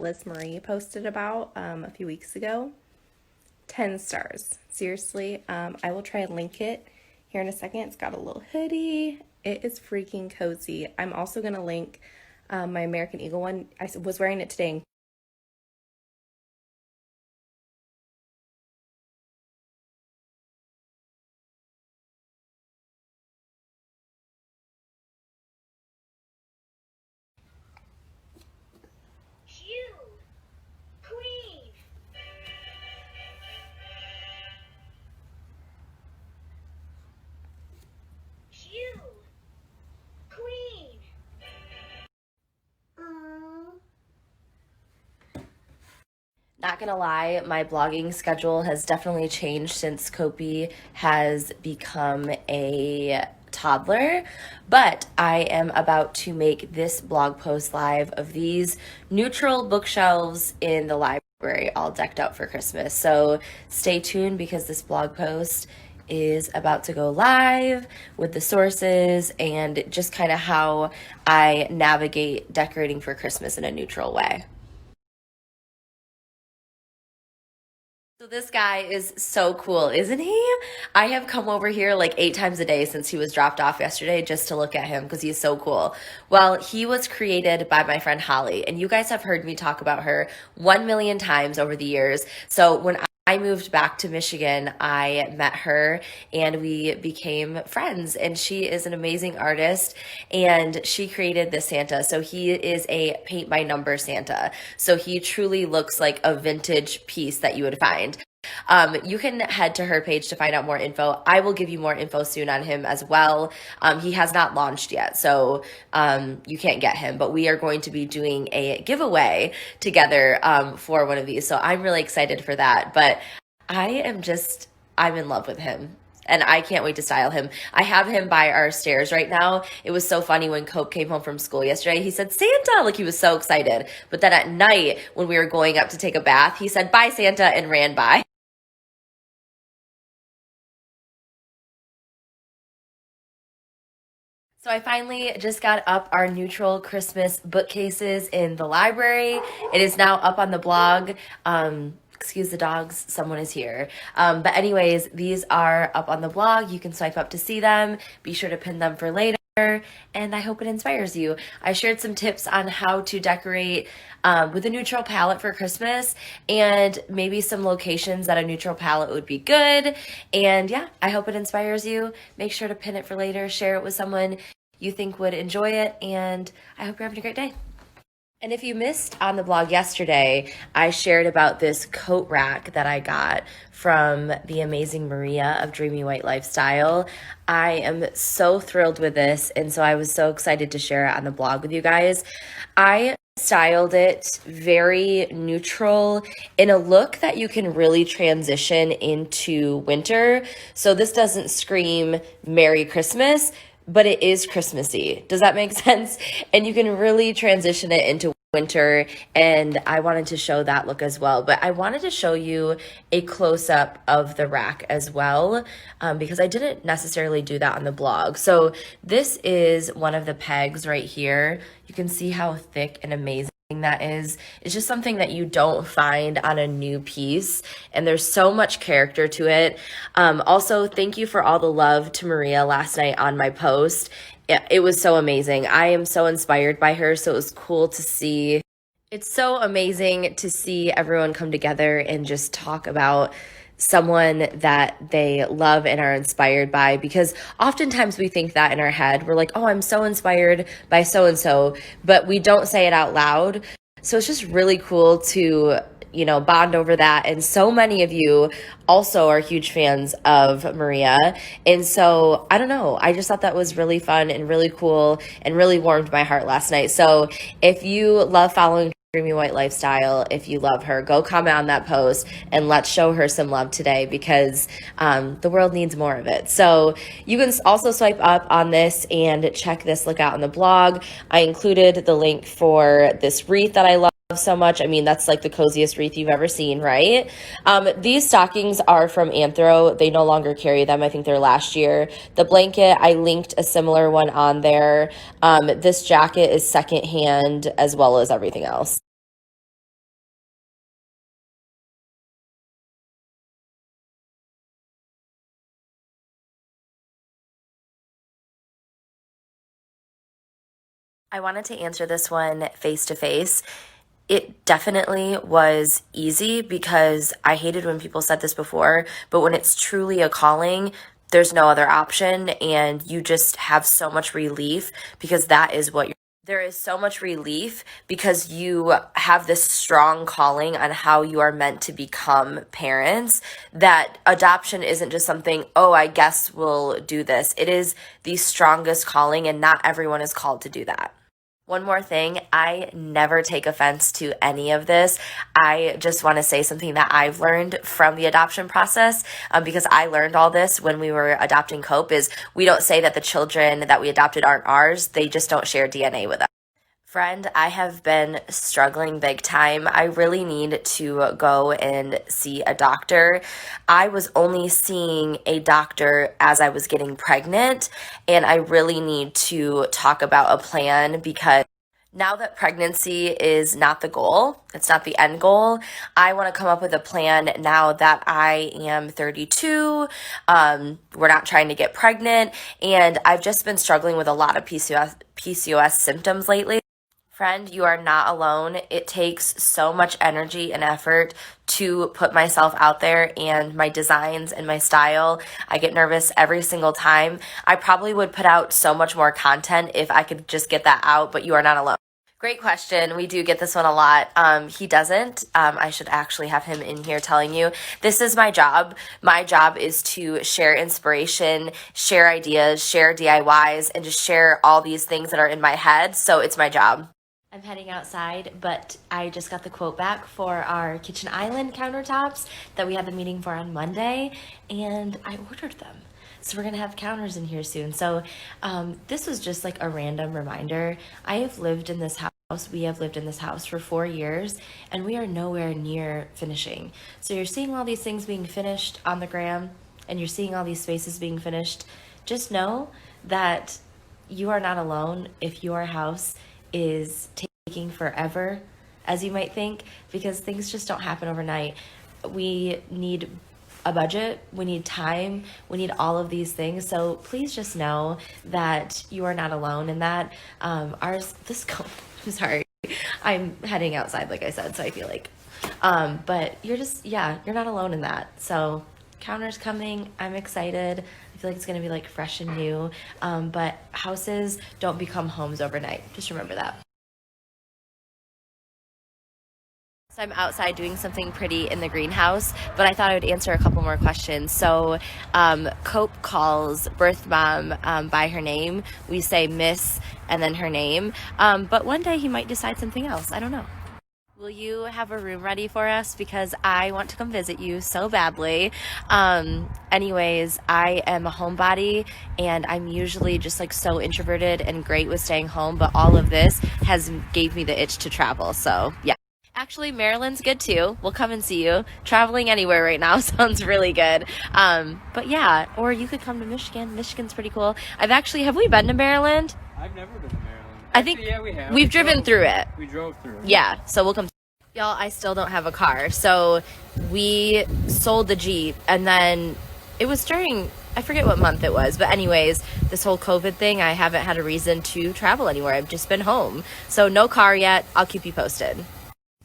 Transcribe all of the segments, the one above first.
Liz Marie posted about a few weeks ago. 10 stars. Seriously, I will try and link it here in a second. It's got a little hoodie. It is freaking cozy. I'm also going to link my American Eagle one. I was wearing it today. Not gonna lie, my blogging schedule has definitely changed since Kopi has become a toddler, but I am about to make this blog post live of these neutral bookshelves in the library all decked out for Christmas. So stay tuned because this blog post is about to go live with the sources and just kind of how I navigate decorating for Christmas in a neutral way. So this guy is so cool, isn't he? I have come over here like 8 times a day since he was dropped off yesterday just to look at him because he's so cool. Well, he was created by my friend Holly, and you guys have heard me talk about her 1 million times over the years. So when I moved back to Michigan, I met her and we became friends. And she is an amazing artist and she created this Santa. So he is a paint by number Santa. So he truly looks like a vintage piece that you would find. You can head to her page to find out more info. I will give you more info soon on him as well. He has not launched yet, so you can't get him, but we are going to be doing a giveaway together for one of these. So I'm really excited for that. But I'm in love with him. And I can't wait to style him. I have him by our stairs right now. It was so funny when Cope came home from school yesterday. He said, Santa, like he was so excited. But then at night, when we were going up to take a bath, he said, bye, Santa, and ran by. So I finally just got up our neutral Christmas bookcases in the library. It is now up on the blog. Excuse the dogs, someone is here. But anyways, these are up on the blog. You can swipe up to see them. Be sure to pin them for later. And I hope it inspires you. I shared some tips on how to decorate with a neutral palette for Christmas and maybe some locations that a neutral palette would be good. And yeah, I hope it inspires you. Make sure to pin it for later, share it with someone you think would enjoy it, and I hope you're having a great day. And if you missed on the blog yesterday, I shared about this coat rack that I got from the amazing Maria of Dreamy White Lifestyle. I am so thrilled with this, and so I was so excited to share it on the blog with you guys. I styled it very neutral in a look that you can really transition into winter. So this doesn't scream Merry Christmas, but it is Christmassy. Does that make sense? And you can really transition it into winter, and I wanted to show that look as well. But I wanted to show you a close-up of the rack as well, because I didn't necessarily do that on the blog. So this is one of the pegs right here. You can see how thick and amazing that is. It's just something that you don't find on a new piece, and there's so much character to it. Also, thank you for all the love to Maria last night on my post. It was so amazing. I am so inspired by her, so it was cool to see. It's so amazing to see everyone come together and just talk about someone that they love and are inspired by, because oftentimes we think that in our head. We're like, oh, I'm so inspired by so and so, but we don't say it out loud. So it's just really cool to bond over that. And so many of you also are huge fans of Maria. And so I don't know, I just thought that was really fun and really cool and really warmed my heart last night. So if you love following Dreamy White Lifestyle, if you love her, go comment on that post and let's show her some love today, because the world needs more of it. So you can also swipe up on this and check this look out on the blog. I included the link for this wreath that I love so much. I mean, that's like the coziest wreath you've ever seen, right? These stockings are from Anthro. They no longer carry them. I think they're last year. The blanket, I linked a similar one on there. This jacket is secondhand as well as everything else. I wanted to answer this one face to face. It definitely was easy because I hated when people said this before, but when it's truly a calling, there's no other option, and you just have so much relief because that is what you're. There is so much relief because you have this strong calling on how you are meant to become parents, that adoption isn't just something, oh, I guess we'll do this. It is the strongest calling, and not everyone is called to do that. One more thing, I never take offense to any of this. I just want to say something that I've learned from the adoption process, because I learned all this when we were adopting Cope, is we don't say that the children that we adopted aren't ours. They just don't share DNA with us. Friend, I have been struggling big time. I really need to go and see a doctor. I was only seeing a doctor as I was getting pregnant, and I really need to talk about a plan because now that pregnancy is not the goal, it's not the end goal, I want to come up with a plan now that I am 32. We're not trying to get pregnant, and I've just been struggling with a lot of PCOS symptoms lately. Friend, you are not alone. It takes so much energy and effort to put myself out there, and my designs and my style. I get nervous every single time. I probably would put out so much more content if I could just get that out, but you are not alone. Great question. We do get this one a lot. He doesn't. I should actually have him in here telling you. This is my job. My job is to share inspiration, share ideas, share DIYs, and just share all these things that are in my head. So it's my job. I'm heading outside, but I just got the quote back for our kitchen island countertops that we had the meeting for on Monday, and I ordered them. So we're going to have counters in here soon. So this was just like a random reminder. I have lived in this house. We have lived in this house for 4 years, and we are nowhere near finishing. So you're seeing all these things being finished on the gram, and you're seeing all these spaces being finished. Just know that you are not alone if your house is taking forever, as you might think, because things just don't happen overnight. We need a budget, we need time, we need all of these things. So please just know that you are not alone in that. I'm sorry, I'm heading outside, like I said, so I feel like, but you're not alone in that. So counter's coming, I'm excited. I feel like it's gonna be like fresh and new, but houses don't become homes overnight. Just remember that. So I'm outside doing something pretty in the greenhouse, but I thought I would answer a couple more questions. So Cope calls birth mom by her name. We say Miss and then her name, but one day he might decide something else. I don't know. Will you have a room ready for us? Because I want to come visit you so badly. Anyways, I am a homebody, and I'm usually just like so introverted and great with staying home, but all of this has gave me the itch to travel. So yeah. Actually, Maryland's good too. We'll come and see you. Traveling anywhere right now sounds really good. But yeah, or you could come to Michigan. Michigan's pretty cool. Have we been to Maryland? I've never been to Maryland. I think yeah, we have. We've driven through it. We drove through it. Yeah, so we'll come. Y'all, I still don't have a car. So we sold the Jeep, and then it was during, I forget what month it was, but anyways, this whole COVID thing, I haven't had a reason to travel anywhere. I've just been home. So no car yet. I'll keep you posted.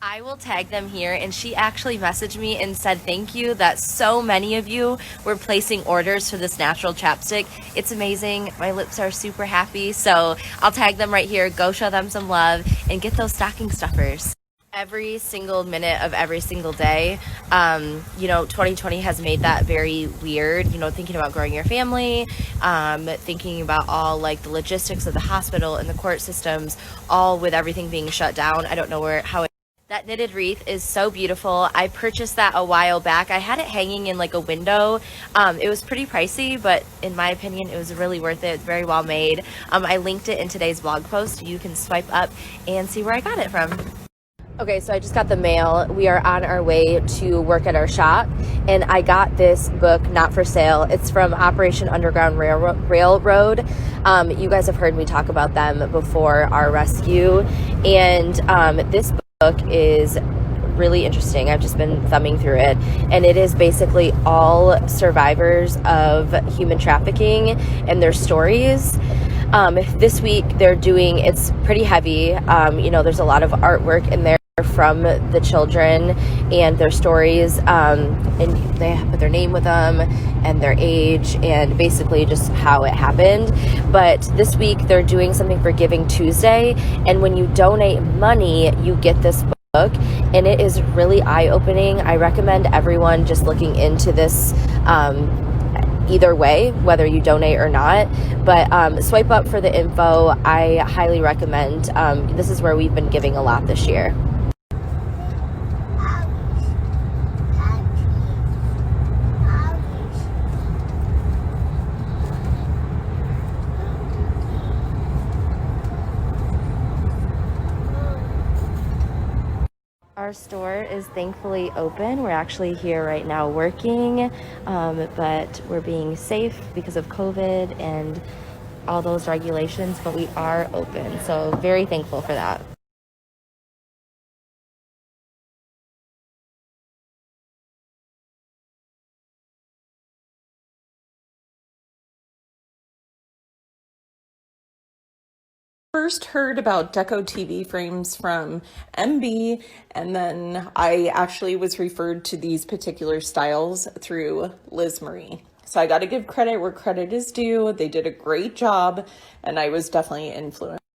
I will tag them here, and she actually messaged me and said thank you that so many of you were placing orders for this natural chapstick. It's amazing. My lips are super happy, so I'll tag them right here. Go show them some love and get those stocking stuffers. Every single minute of every single day, 2020 has made that very weird, thinking about growing your family, thinking about all like the logistics of the hospital and the court systems, all with everything being shut down. I don't know how it. That knitted wreath is so beautiful. I purchased that a while back. I had it hanging in like a window. It was pretty pricey, but in my opinion, it was really worth it. It's very well made. I linked it in today's blog post. You can swipe up and see where I got it from. Okay, so I just got the mail. We are on our way to work at our shop, and I got this book, Not for Sale. It's from Operation Underground Railroad. You guys have heard me talk about them before our rescue, and this book is really interesting. I've just been thumbing through it, and it is basically all survivors of human trafficking and their stories. This week they're doing, it's pretty heavy. There's a lot of artwork in there from the children and their stories, and they put their name with them and their age and basically just how it happened. But this week they're doing something for Giving Tuesday, and when you donate money you get this book, and it is really eye-opening. I recommend everyone just looking into this either way, whether you donate or not, but swipe up for the info. I highly recommend. This is where we've been giving a lot this year. Our store is thankfully open. We're actually here right now working, but we're being safe because of COVID and all those regulations, but we are open. So very thankful for that. First heard about deco TV frames from MB, and then I actually was referred to these particular styles through Liz Marie. So I got to give credit where credit is due. They did a great job, and I was definitely influenced.